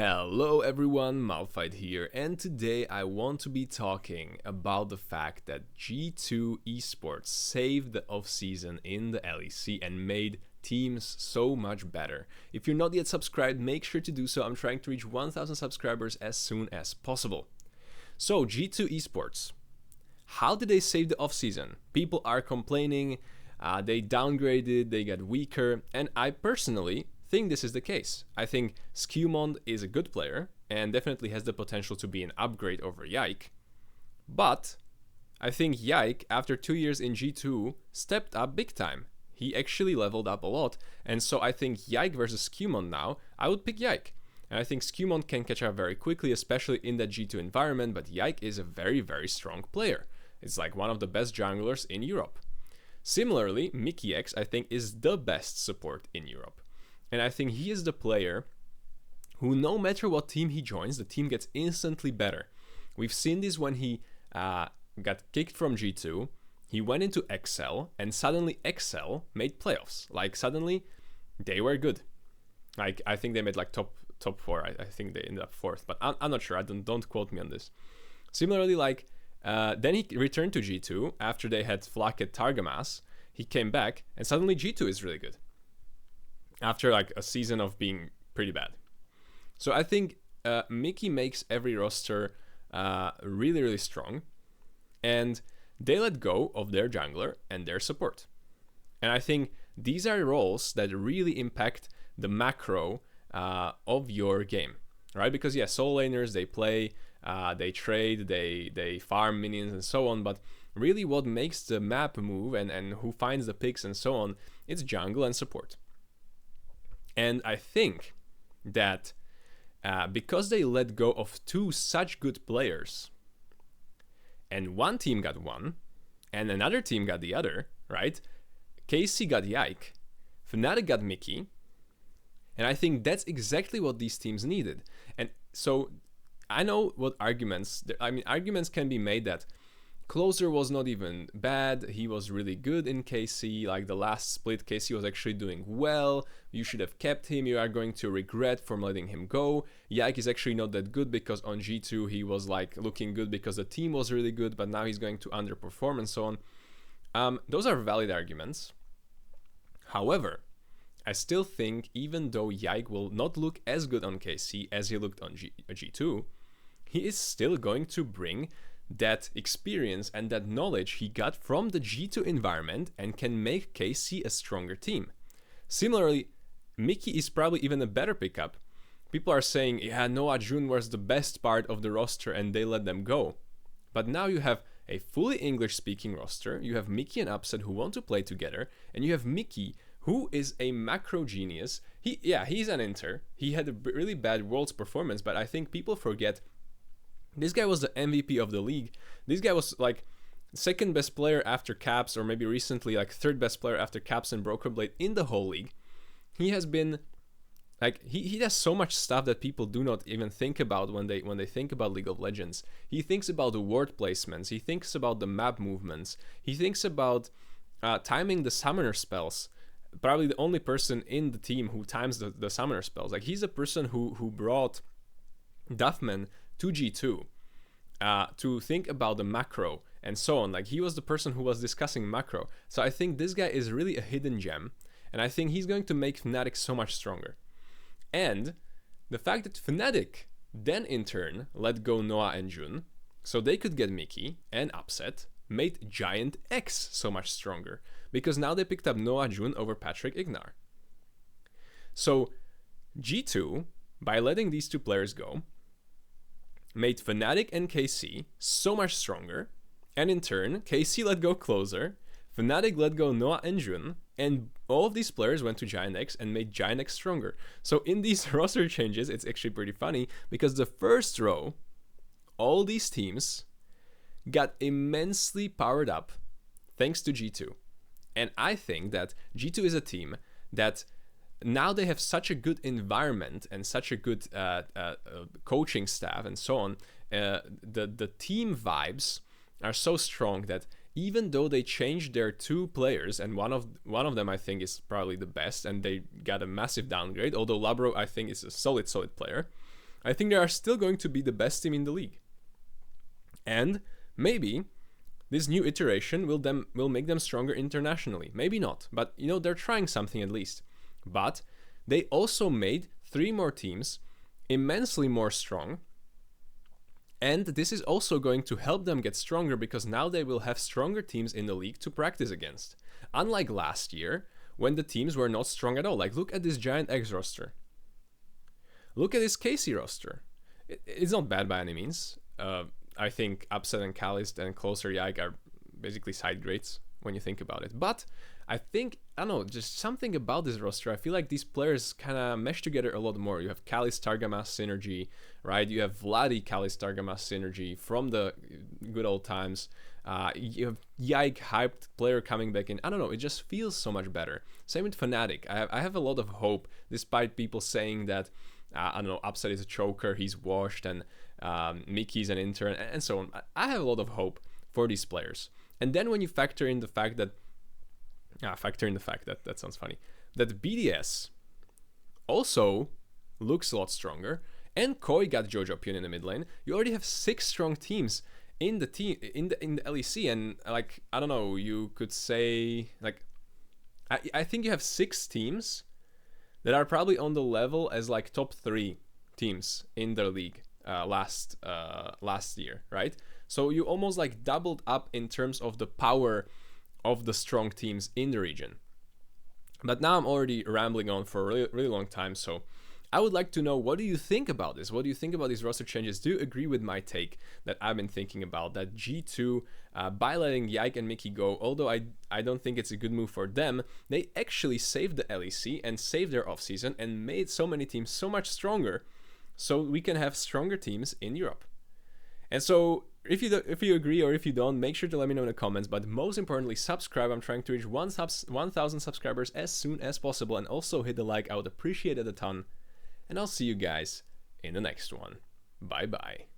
Hello everyone, Malphite here, and today I want to be talking about the fact that G2 Esports saved the off-season in the LEC and made teams so much better. If you're not yet subscribed, make sure to do so. I'm trying to reach 1,000 subscribers as soon as possible. So, G2 Esports, how did they save the off-season? People are complaining, they downgraded, they got weaker, and I personally think this is the case. I think Skewmond is a good player and definitely has the potential to be an upgrade over Yike. But I think Yike, after 2 years in G2, stepped up big time. He actually leveled up a lot. And so I think Yike versus Skewmond now, I would pick Yike. And I think Skewmond can catch up very quickly, especially in that G2 environment, but Yike is a very, very strong player. It's like one of the best junglers in Europe. Similarly, Mickey X, I think, is the best support in Europe. And I think he is the player who, no matter what team he joins, the team gets instantly better. We've seen this when he got kicked from G2, he went into XL, and suddenly XL made playoffs. Like, suddenly, they were good. Like, I think they made like top 4. I think they ended up 4th, but I'm not sure. Don't quote me on this. Similarly, like, then he returned to G2 after they had Flacket Targamas. He came back, and suddenly G2 is really good after like a season of being pretty bad. So I think Mickey makes every roster really, really strong, and they let go of their jungler and their support. And I think these are roles that really impact the macro of your game, right? Because yeah, solo laners, they play, they trade, they farm minions and so on, but really what makes the map move and who finds the picks and so on, it's jungle and support. And I think that because they let go of 2 such good players, and one team got one, and another team got the other, right? KC got Yike, Fnatic got Mickey, and I think that's exactly what these teams needed. And so I know what arguments can be made that Closer was not even bad, he was really good in KC, like the last split KC was actually doing well, you should have kept him, you are going to regret from letting him go. Yike is actually not that good because on G2 he was like looking good because the team was really good, but now he's going to underperform and so on. Those are valid arguments. However, I still think even though Yike will not look as good on KC as he looked on G2, he is still going to bring that experience and that knowledge he got from the G2 environment and can make KC a stronger team. Similarly, Mickey is probably even a better pickup. People are saying, yeah, Noah June was the best part of the roster and they let them go. But now you have a fully English-speaking roster, you have Mickey and Upset who want to play together, and you have Mickey who is a macro genius. He's an inter. He had a really bad Worlds performance, but I think people forget this guy was the MVP of the league. This guy was like second best player after Caps, or maybe recently like third best player after Caps and Broken Blade in the whole league. He has been like he does so much stuff that people do not even think about when they think about League of Legends. He thinks about the ward placements. He thinks about the map movements. He thinks about timing the summoner spells. Probably the only person in the team who times the summoner spells. Like he's a person who brought Duffman to G2 to think about the macro and so on. Like he was the person who was discussing macro. So I think this guy is really a hidden gem, and I think he's going to make Fnatic so much stronger. And the fact that Fnatic then in turn let go Noah and Jun so they could get Mickey and Upset made Giant X so much stronger, because now they picked up Noah Jun over Patrick Ignar. So G2, by letting these 2 players go, made Fnatic and KC so much stronger, and in turn, KC let go Closer, Fnatic let go Noah and Jun, and all of these players went to Giant X and made Giant X stronger. So in these roster changes, it's actually pretty funny, because the first row, all these teams got immensely powered up thanks to G2. And I think that G2 is a team that now they have such a good environment and such a good coaching staff and so on. The team vibes are so strong that even though they changed their 2 players, and one of them I think is probably the best, and they got a massive downgrade, although Labro I think is a solid player, I think they are still going to be the best team in the league. And maybe this new iteration will make them stronger internationally. Maybe not, but you know, they're trying something at least. But they also made 3 more teams immensely more strong. And this is also going to help them get stronger because now they will have stronger teams in the league to practice against. Unlike last year, when the teams were not strong at all. Like, look at this Giant X roster. Look at this KC roster. It's not bad by any means. I think Upset and Calist and Closer Yike are basically side grades when you think about it. But I think, I don't know, just something about this roster. I feel like these players kind of mesh together a lot more. You have Calist Targamas synergy, right? You have Vladi Calist Targamas synergy from the good old times. You have Yike hyped player coming back in. I don't know, it just feels so much better. Same with Fnatic. I have a lot of hope, despite people saying that, I don't know, Upset is a choker, he's washed, and Mickey's an intern, and so on. I have a lot of hope for these players. And then when you factor in the fact that that sounds funny, that BDS also looks a lot stronger, and Koi got Jojo Pion in the mid lane, you already have 6 strong teams in the LEC, and like, I don't know, you could say, like, I think you have 6 teams that are probably on the level as like top 3 teams in their league last year, right? So you almost like doubled up in terms of the power of the strong teams in the region. But now I'm already rambling on for a really, really long time, so I would like to know, what do you think about this? What do you think about these roster changes? Do you agree with my take that I've been thinking about, that G2, by letting Yike and Mickey go, although I don't think it's a good move for them, they actually saved the LEC and saved their offseason and made so many teams so much stronger, so we can have stronger teams in Europe. And so if you agree or if you don't, make sure to let me know in the comments, but most importantly, subscribe. I'm trying to reach 1,000 subscribers as soon as possible, and also hit the like. I would appreciate it a ton. And I'll see you guys in the next one. Bye bye.